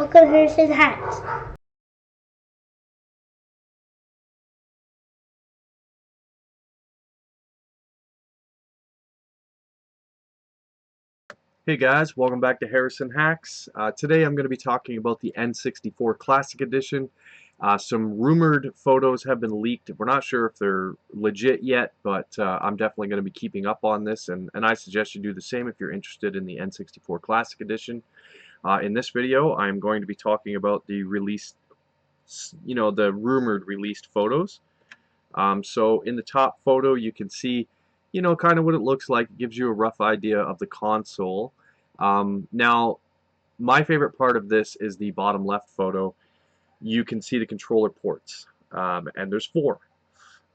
Welcome to Harrison Hats. Hey guys, welcome back to Harrison Hacks. Today I'm going to be talking about the N64 Classic Edition. Some rumored photos have been leaked. We're not sure if they're legit yet, but I'm definitely going to be keeping up on this, and I suggest you do the same if you're interested in the N64 Classic Edition. In this video, I'm going to be talking about the released, the rumored released photos. So in the top photo, you can see, kind of what it looks like. It gives you a rough idea of the console. Now, my favorite part of this is the bottom left photo. You can see the controller ports, and there's four.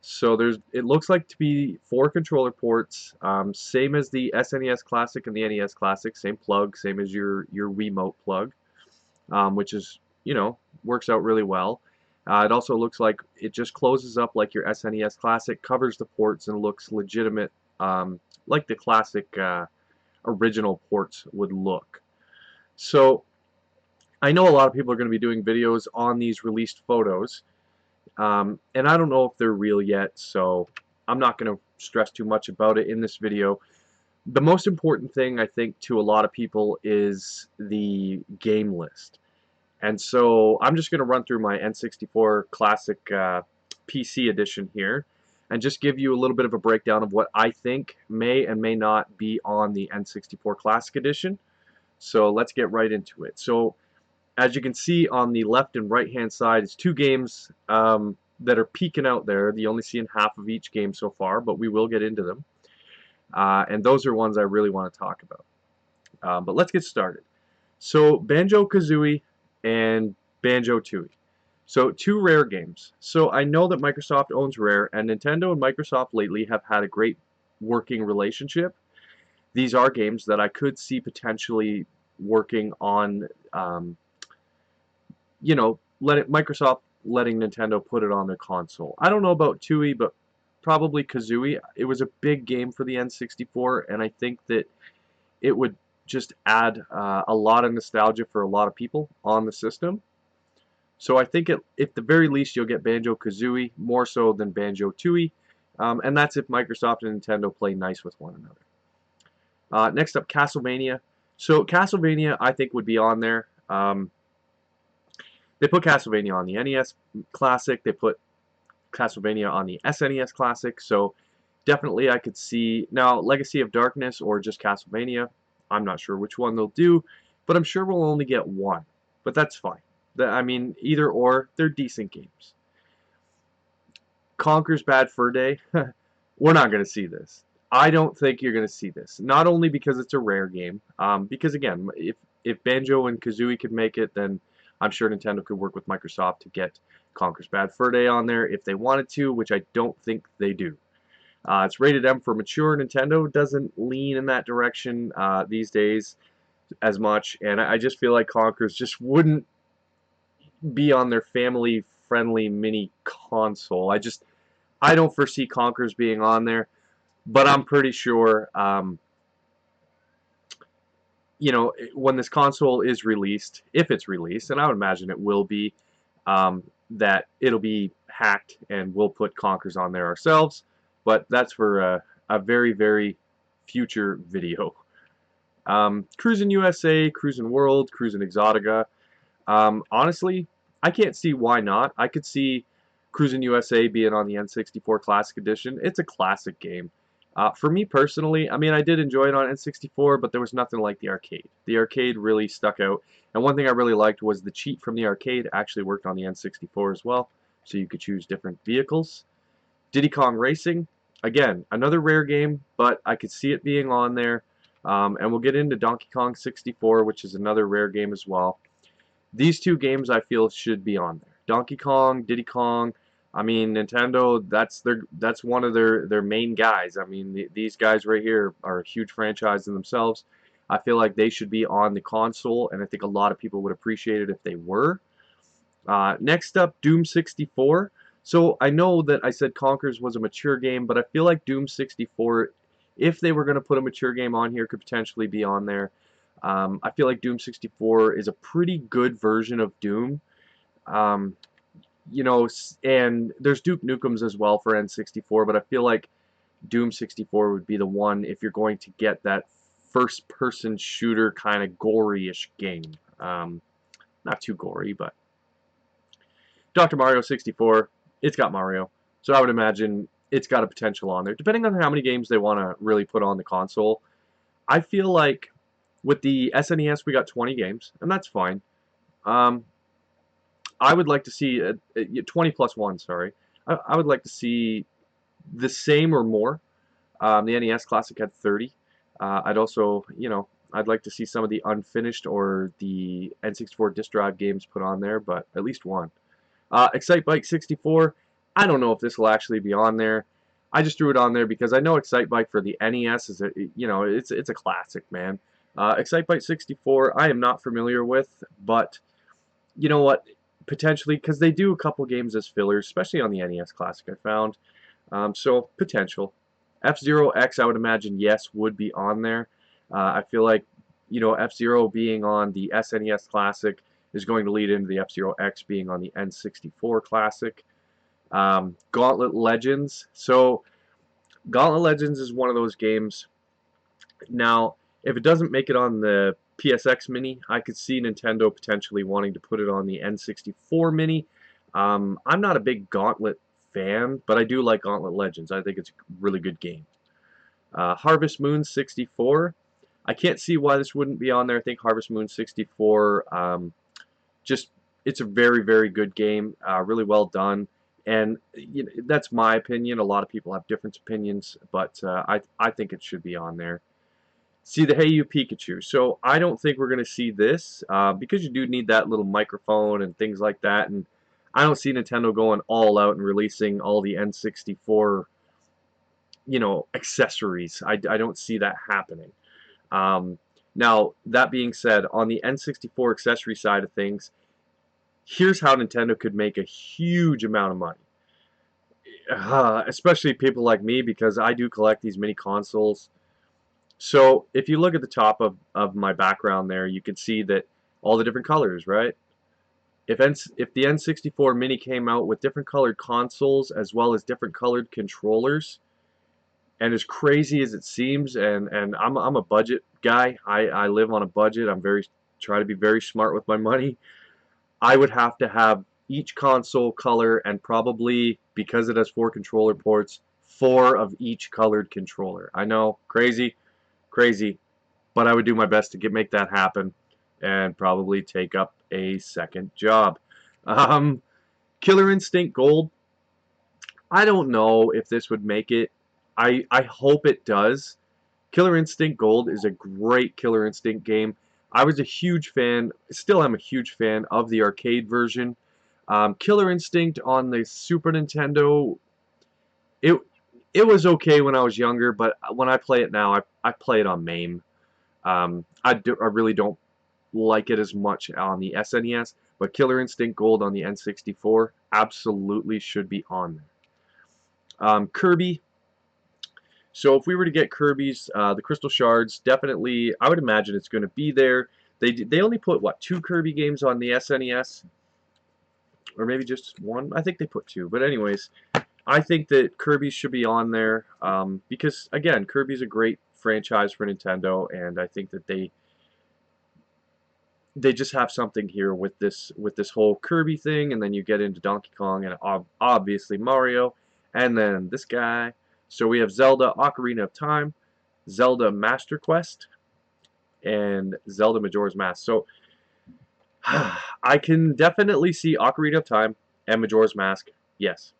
So it looks like to be four controller ports, same as the SNES Classic and the NES Classic, same plug, same as your Wiimote plug, which is, works out really well. It also looks like it just closes up like your SNES Classic, covers the ports, and looks legitimate, like the classic original ports would look. So I know a lot of people are going to be doing videos on these released photos, and I don't know if they're real yet, so I'm not going to stress too much about it in this video. The most important thing, I think, to a lot of people is the game list. And so I'm just going to run through my N64 Classic PC edition here and just give you a little bit of a breakdown of what I think may and may not be on the N64 Classic edition. So let's get right into it. So as you can see on the left and right hand side, it's two games that are peeking out there. You only see in half of each game so far, but we will get into them. And those are ones I really want to talk about. But let's get started. So Banjo-Kazooie and Banjo-Tooie. So two Rare games. So I know that Microsoft owns Rare, and Nintendo and Microsoft lately have had a great working relationship. These are games that I could see potentially working on, Microsoft letting Nintendo put it on their console. I don't know about Tooie, but probably Kazooie. It was a big game for the N64, and I think that it would just add a lot of nostalgia for a lot of people on the system. So I think at the very least you'll get Banjo-Kazooie more so than Banjo-Tooie, and that's if Microsoft and Nintendo play nice with one another. Next up, Castlevania. So Castlevania I think would be on there. They put Castlevania on the NES Classic. They put Castlevania on the SNES Classic. So definitely I could see now Legacy of Darkness or just Castlevania. I'm not sure which one they'll do, but I'm sure we'll only get one. But that's fine. I mean, either or, they're decent games. Conker's Bad Fur Day. We're not going to see this. I don't think you're going to see this. Not only because it's a Rare game, because again, if Banjo and Kazooie could make it, then I'm sure Nintendo could work with Microsoft to get Conker's Bad Fur Day on there if they wanted to, which I don't think they do. It's rated M for mature. Nintendo doesn't lean in that direction these days as much, and I just feel like Conker's just wouldn't be on their family-friendly mini console. I don't foresee Conker's being on there, but I'm pretty sure, when this console is released, if it's released, and I would imagine it will be, that it'll be hacked and we'll put Conker's on there ourselves. But that's for a very, very future video. Cruisin' USA, Cruisin' World, Cruisin' Exotica. Honestly, I can't see why not. I could see Cruisin' USA being on the N64 Classic Edition. It's a classic game. For me personally, I mean, I did enjoy it on N64, but there was nothing like the arcade. The arcade really stuck out. And one thing I really liked was the cheat from the arcade actually worked on the N64 as well, so you could choose different vehicles. Diddy Kong Racing, again, another Rare game, but I could see it being on there. And we'll get into Donkey Kong 64, which is another Rare game as well. These two games I feel should be on there. Donkey Kong, Diddy Kong. I mean, Nintendo, that's one of their main guys. I mean, these guys right here are a huge franchise in themselves. I feel like they should be on the console, and I think a lot of people would appreciate it if they were. Next up, Doom 64. So I know that I said Conker's was a mature game, but I feel like Doom 64, if they were going to put a mature game on here, could potentially be on there. I feel like Doom 64 is a pretty good version of Doom. Um, and there's Duke Nukems as well for N64, but I feel like Doom 64 would be the one if you're going to get that first-person shooter kind of gory-ish game. Not too gory, but Dr. Mario 64, it's got Mario. So I would imagine it's got a potential on there, depending on how many games they want to really put on the console. I feel like with the SNES, we got 20 games, and that's fine. Um, I would like to see 20 plus 1, sorry. I would like to see the same or more. The NES Classic had 30. I'd also, I'd like to see some of the unfinished or the N64 disk drive games put on there, but at least one. Excitebike 64, I don't know if this will actually be on there. I just threw it on there because I know Excitebike for the NES is it's a classic, man. Excitebike 64, I am not familiar with, but you know what? Potentially, because they do a couple games as fillers, especially on the NES Classic, I found. So potential. F-Zero X, I would imagine, yes, would be on there. I feel like, F-Zero being on the SNES Classic is going to lead into the F-Zero X being on the N64 Classic. Gauntlet Legends. So, Gauntlet Legends is one of those games. Now, if it doesn't make it on the PSX Mini, I could see Nintendo potentially wanting to put it on the N64 Mini. I'm not a big Gauntlet fan, but I do like Gauntlet Legends. I think it's a really good game. Harvest Moon 64. I can't see why this wouldn't be on there. I think Harvest Moon 64, just it's a very, very good game. Really well done. And that's my opinion. A lot of people have different opinions, but I think it should be on there. See the Hey You Pikachu. So I don't think we're going to see this because you do need that little microphone and things like that. And I don't see Nintendo going all out and releasing all the N64, accessories. I don't see that happening. Now, that being said, on the N64 accessory side of things, here's how Nintendo could make a huge amount of money. Especially people like me, because I do collect these mini consoles. So if you look at the top of my background there, you can see that all the different colors, right? If the N64 Mini came out with different colored consoles as well as different colored controllers, and as crazy as it seems, and I'm a budget guy. I live on a budget. Try to be very smart with my money. I would have to have each console color, and probably, because it has 4 controller ports, 4 of each colored controller. I know, crazy, crazy, but I would do my best to make that happen, and probably take up a second job. Um, Killer Instinct Gold. I don't know if this would make it. I hope it does. Killer Instinct Gold is a great Killer Instinct game. I was a huge fan, still am a huge fan of the arcade version. Killer Instinct on the Super Nintendo, it it was okay when I was younger, but when I play it now, I play it on MAME. I really don't like it as much on the SNES, but Killer Instinct Gold on the N64 absolutely should be on there. Kirby. So if we were to get Kirby's, the Crystal Shards, definitely, I would imagine it's going to be there. They only put, what, 2 Kirby games on the SNES? Or maybe just 1? I think they put 2. But anyways, I think that Kirby should be on there because, again, Kirby's a great franchise for Nintendo, and I think that they just have something here with this whole Kirby thing, and then you get into Donkey Kong and obviously Mario, and then this guy. So we have Zelda Ocarina of Time, Zelda Master Quest, and Zelda Majora's Mask. So I can definitely see Ocarina of Time and Majora's Mask. Yes.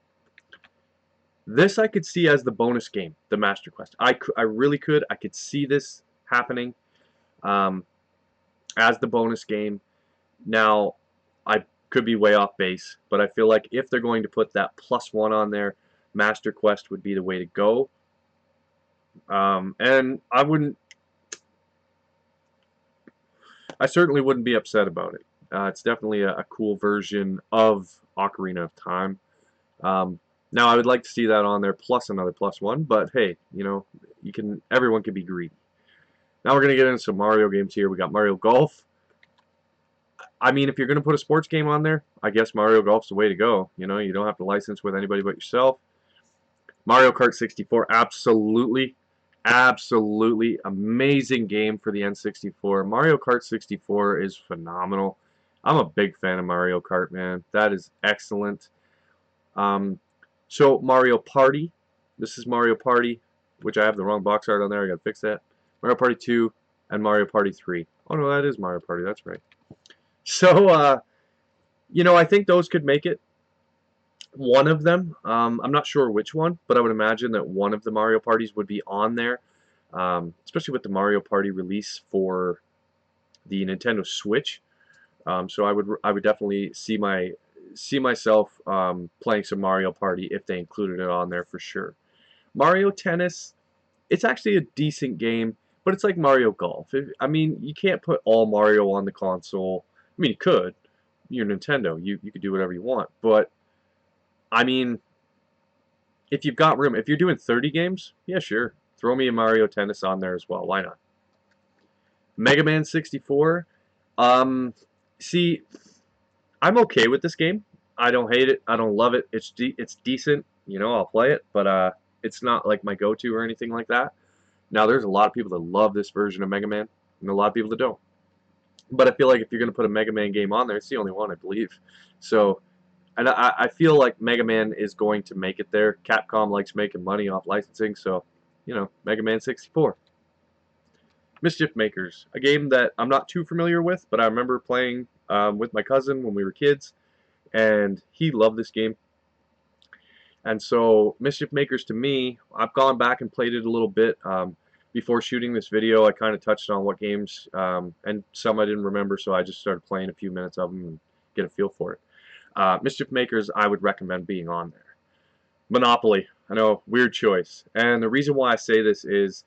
This I could see as the bonus game, the Master Quest. I really could. I could see this happening as the bonus game. Now, I could be way off base, but I feel like if they're going to put that +1 on there, Master Quest would be the way to go. And I certainly wouldn't be upset about it. It's definitely a cool version of Ocarina of Time. Now, I would like to see that on there plus another +1, but hey, everyone can be greedy. Now we're going to get into some Mario games here. We got Mario Golf. I mean, if you're going to put a sports game on there, I guess Mario Golf's the way to go. You know, you don't have to license with anybody but yourself. Mario Kart 64, absolutely, absolutely amazing game for the N64. Mario Kart 64 is phenomenal. I'm a big fan of Mario Kart, man. That is excellent. So Mario Party. This is Mario Party, which I have the wrong box art on there. I gotta fix that. Mario Party 2 and Mario Party 3. Oh no, that is Mario Party. That's right. So, you know, I think those could make it. One of them, I'm not sure which one, but I would imagine that one of the Mario Parties would be on there, especially with the Mario Party release for the Nintendo Switch. So I would definitely see myself playing some Mario Party if they included it on there for sure. Mario Tennis, it's actually a decent game, but it's like Mario Golf. I mean, you can't put all Mario on the console. I mean, you could. You're Nintendo. You could do whatever you want, but I mean, if you've got room, if you're doing 30 games, yeah, sure. Throw me a Mario Tennis on there as well. Why not? Mega Man 64. See, I'm okay with this game. I don't hate it. I don't love it. It's decent. You know, I'll play it, but it's not like my go-to or anything like that. Now, there's a lot of people that love this version of Mega Man, and a lot of people that don't. But I feel like if you're going to put a Mega Man game on there, it's the only one, I believe. So, and I feel like Mega Man is going to make it there. Capcom likes making money off licensing, so, you know, Mega Man 64. Mischief Makers, a game that I'm not too familiar with, but I remember playing with my cousin when we were kids, and he loved this game. And so, Mischief Makers to me, I've gone back and played it a little bit. Before shooting this video, I kind of touched on what games, and some I didn't remember, so I just started playing a few minutes of them and get a feel for it. Mischief Makers, I would recommend being on there. Monopoly, I know, weird choice. And the reason why I say this is,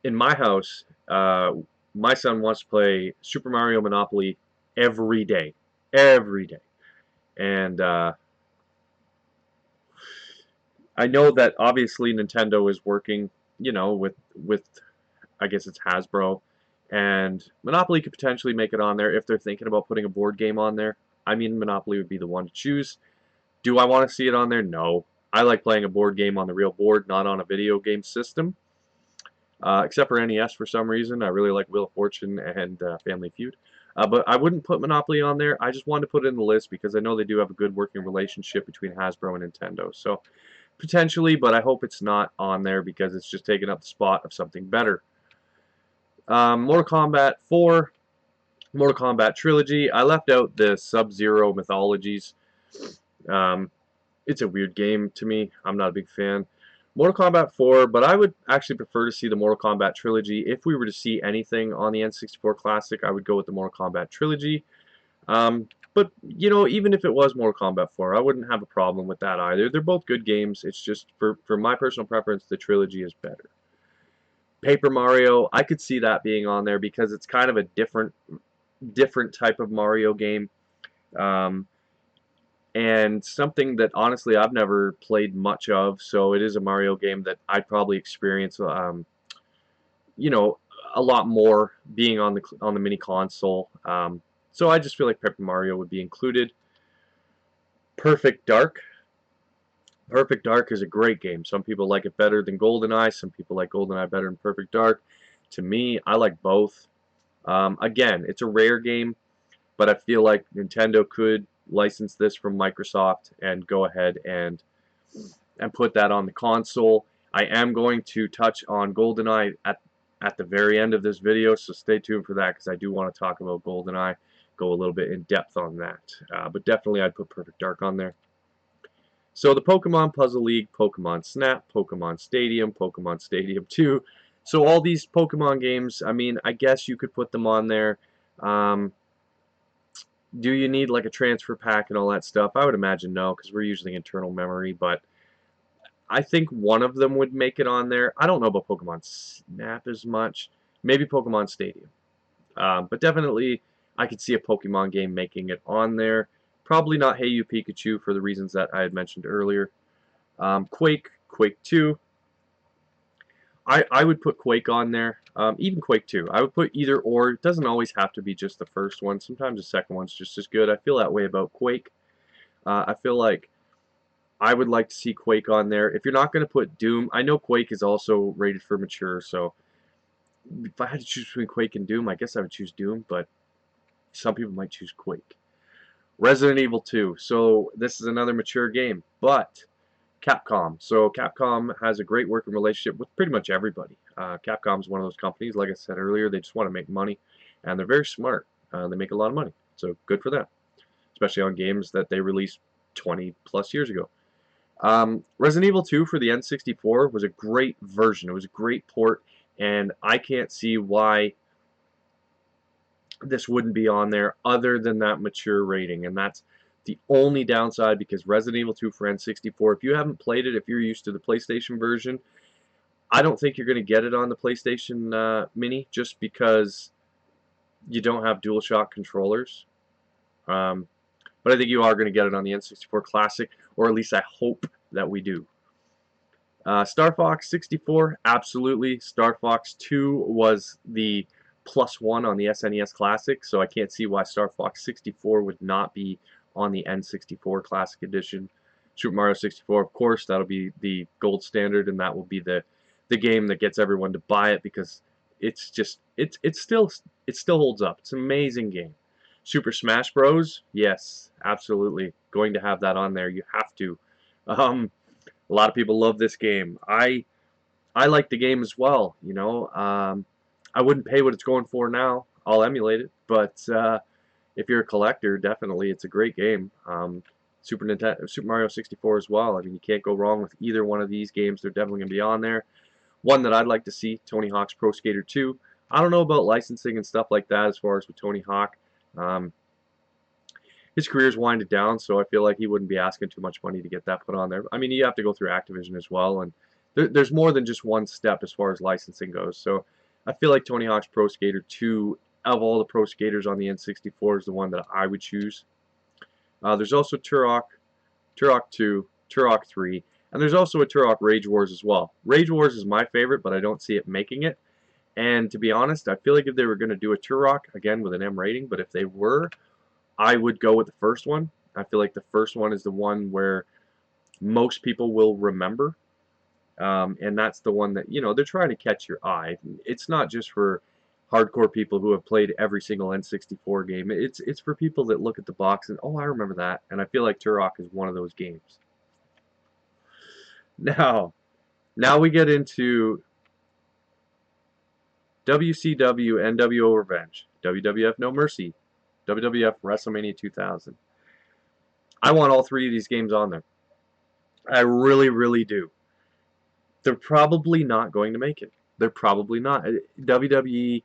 in my house, my son wants to play Super Mario Monopoly every day. Every day. And I know that obviously Nintendo is working, you know, with I guess it's Hasbro, and Monopoly could potentially make it on there if they're thinking about putting a board game on there. I mean, Monopoly would be the one to choose. Do I want to see it on there? No. I like playing a board game on the real board, not on a video game system. Except for NES for some reason. I really like Wheel of Fortune and Family Feud. But I wouldn't put Monopoly on there. I just wanted to put it in the list because I know they do have a good working relationship between Hasbro and Nintendo. So potentially, but I hope it's not on there because it's just taking up the spot of something better. Mortal Kombat 4, Mortal Kombat Trilogy. I left out the Sub-Zero Mythologies. It's a weird game to me. I'm not a big fan. Mortal Kombat 4, but I would actually prefer to see the Mortal Kombat Trilogy. If we were to see anything on the N64 Classic, I would go with the Mortal Kombat Trilogy. But, you know, even if it was Mortal Kombat 4, I wouldn't have a problem with that either. They're both good games. It's just, for my personal preference, the Trilogy is better. Paper Mario, I could see that being on there because it's kind of a different type of Mario game. And something that honestly I've never played much of, so it is a Mario game that I'd probably experience, you know, a lot more being on the mini console. So I just feel like Paper Mario would be included. Perfect Dark. Perfect Dark is a great game. Some people like it better than GoldenEye. Some people like GoldenEye better than Perfect Dark. To me, I like both. Again, it's a rare game, but I feel like Nintendo could license this from Microsoft and go ahead and put that on the console. I am going to touch on GoldenEye at the very end of this video, so stay tuned for that because I do want to talk about GoldenEye, go a little bit in depth on that. But definitely I'd put Perfect Dark on there. So the Pokemon Puzzle League, Pokemon Snap, Pokemon Stadium, Pokemon Stadium 2. So all these Pokemon games, I mean, I guess you could put them on there. Do you need like a transfer pack and all that stuff? I would imagine no, because we're using internal memory, but I think one of them would make it on there. I don't know about Pokemon Snap as much. Maybe Pokemon Stadium. But definitely, I could see a Pokemon game making it on there. Probably not Hey You Pikachu for the reasons that I had mentioned earlier. Quake 2. I would put Quake on there, even Quake 2. I would put either or. It doesn't always have to be just the first one. Sometimes the second one's just as good. I feel that way about Quake. I feel like I would like to see Quake on there. If you're not going to put Doom, I know Quake is also rated for mature, so if I had to choose between Quake and Doom, I guess I would choose Doom, but some people might choose Quake. Resident Evil 2. So this is another mature game, but Capcom. So Capcom has a great working relationship with pretty much everybody. Capcom's one of those companies, like I said earlier, they just want to make money, and they're very smart. They make a lot of money, so good for them, especially on games that they released 20 plus years ago. Resident Evil 2 for the N64 was a great version. It was a great port, and I can't see why this wouldn't be on there other than that mature rating, and that's the only downside because Resident Evil 2 for N64, if you haven't played it, if you're used to the PlayStation version, I don't think you're going to get it on the PlayStation Mini just because you don't have DualShock controllers. But I think you are going to get it on the N64 Classic, or at least I hope that we do. Star Fox 64, absolutely. Star Fox 2 was the +1 on the SNES Classic, so I can't see why Star Fox 64 would not be on the N64 Classic Edition. Super Mario 64, of course, that'll be the gold standard, and that will be the game that gets everyone to buy it because it's just it still holds up. It's an amazing game. Super Smash Bros. Yes, absolutely going to have that on there. You have to. A lot of people love this game. I like the game as well. You know, I wouldn't pay what it's going for now. I'll emulate it, but if you're a collector, definitely it's a great game. Super Mario 64 as well. I mean, you can't go wrong with either one of these games. They're definitely going to be on there. One that I'd like to see, Tony Hawk's Pro Skater 2. I don't know about licensing and stuff like that as far as with Tony Hawk. His career's winded down, so I feel like he wouldn't be asking too much money to get that put on there. I mean, you have to go through Activision as well, and there's more than just one step as far as licensing goes. So I feel like Tony Hawk's Pro Skater 2, of all the Pro Skaters on the N64, is the one that I would choose. There's also Turok 2, Turok 3, and there's also a Turok Rage Wars as well. Rage Wars is my favorite, but I don't see it making it. And to be honest, I feel like if they were going to do a Turok, again with an M rating, but if they were, I would go with the first one. I feel like the first one is the one where most people will remember. And that's the one that, you know, they're trying to catch your eye. It's not just for hardcore people who have played every single N64 game. It's for people that look at the box and, oh, I remember that. And I feel like Turok is one of those games. Now we get into WCW NWO Revenge, WWF No Mercy, WWF WrestleMania 2000. I want all three of these games on there. I really, really do. They're probably not going to make it. They're probably not. WWE,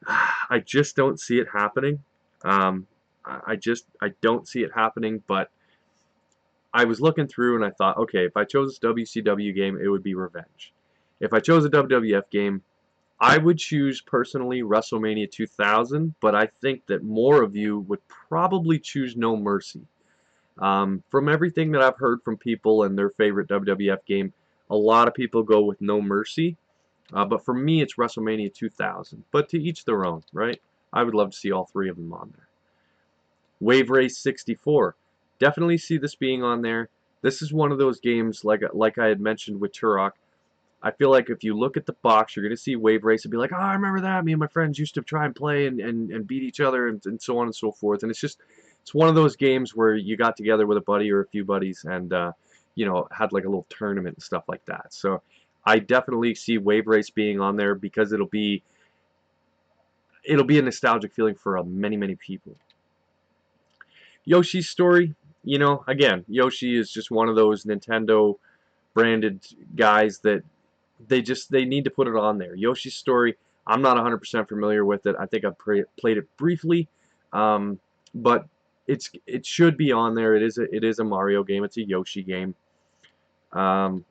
I just don't see it happening. I don't see it happening, but I was looking through and I thought, okay, if I chose a WCW game, it would be Revenge. If I chose a WWF game, I would choose personally WrestleMania 2000, but I think that more of you would probably choose No Mercy. From everything that I've heard from people and their favorite WWF game, a lot of people go with No Mercy, but for me it's WrestleMania 2000. But to each their own, right? I would love to see all three of them on there. Wave Race 64. Definitely see this being on there. This is one of those games, like I had mentioned with Turok. I feel like if you look at the box, you're going to see Wave Race and be like, oh, I remember that. Me and my friends used to try and play and beat each other and so on and so forth. And it's one of those games where you got together with a buddy or a few buddies and, you know, had like a little tournament and stuff like that. So I definitely see Wave Race being on there because it'll be a nostalgic feeling for many, many people. Yoshi's Story, you know, again, Yoshi is just one of those Nintendo branded guys that they need to put it on there. Yoshi's Story, I'm not 100% familiar with it. I think I've played it briefly, but it should be on there. It is a Mario game. It's a Yoshi game. And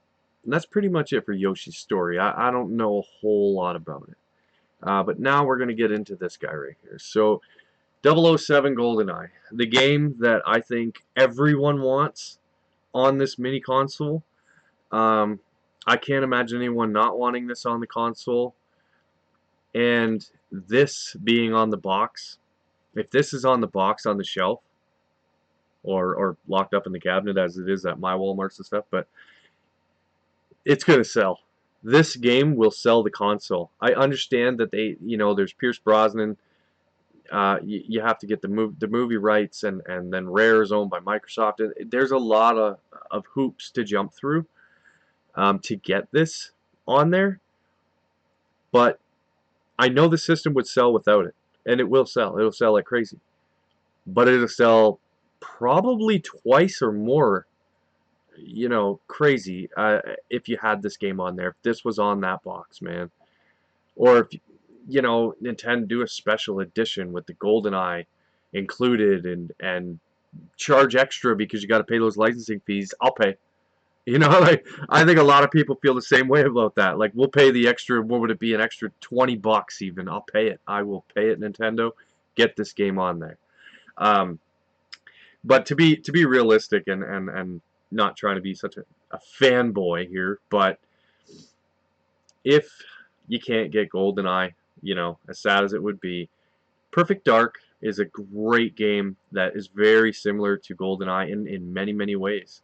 that's pretty much it for Yoshi's Story. I don't know a whole lot about it. But now we're going to get into this guy right here. So 007 GoldenEye, the game that I think everyone wants on this mini console. I can't imagine anyone not wanting this on the console. And this being on the box, if this is on the box on the shelf, or locked up in the cabinet as it is at my Walmarts and stuff, but it's gonna sell. This game will sell the console. I understand that there's Pierce Brosnan. You have to get the movie rights, and then Rare is owned by Microsoft. There's a lot of hoops to jump through to get this on there, but I know the system would sell without it, and it will sell. It'll sell like crazy, but it'll sell probably twice or more, crazy, if you had this game on there. If this was on that box, man, or if Nintendo do a special edition with the GoldenEye included, and charge extra because you got to pay those licensing fees, I'll pay. Like, I think a lot of people feel the same way about that. Like, we'll pay the extra, what would it be, an extra $20 even. I'll pay it. I will pay it, Nintendo. Get this game on there. Um, but to be realistic, and not trying to be such a fanboy here, but if you can't get GoldenEye, as sad as it would be, Perfect Dark is a great game that is very similar to GoldenEye in many, many ways.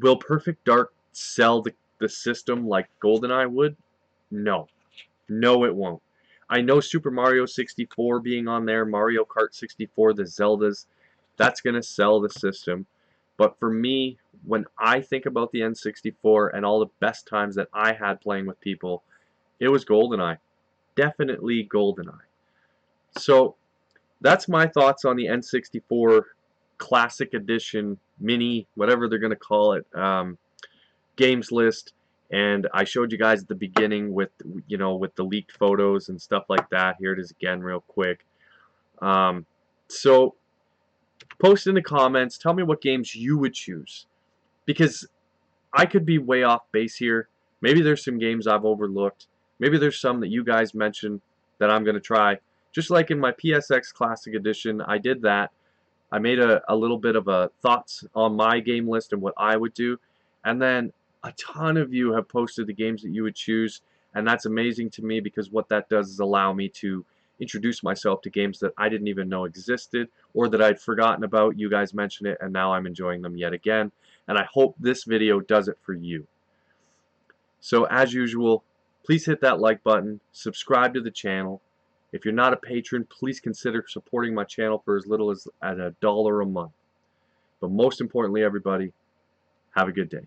Will Perfect Dark sell the system like GoldenEye would? No. No, it won't. I know Super Mario 64 being on there, Mario Kart 64, the Zeldas, that's going to sell the system. But for me, when I think about the N64 and all the best times that I had playing with people, it was GoldenEye. Definitely GoldenEye. So that's my thoughts on the N64 Classic Edition Mini, whatever they're going to call it, games list. And I showed you guys at the beginning with the leaked photos and stuff like that. Here it is again real quick. So post in the comments, tell me what games you would choose, because I could be way off base here. Maybe there's some games I've overlooked. Maybe there's some that you guys mentioned that I'm going to try. Just like in my PSX Classic Edition, I did that. I made a little bit of a thoughts on my game list and what I would do. And then a ton of you have posted the games that you would choose. And that's amazing to me, because what that does is allow me to introduce myself to games that I didn't even know existed or that I'd forgotten about. You guys mentioned it, and now I'm enjoying them yet again. And I hope this video does it for you. So as usual, please hit that like button, subscribe to the channel. If you're not a patron, please consider supporting my channel for as little as $1 a month. But most importantly, everybody, have a good day.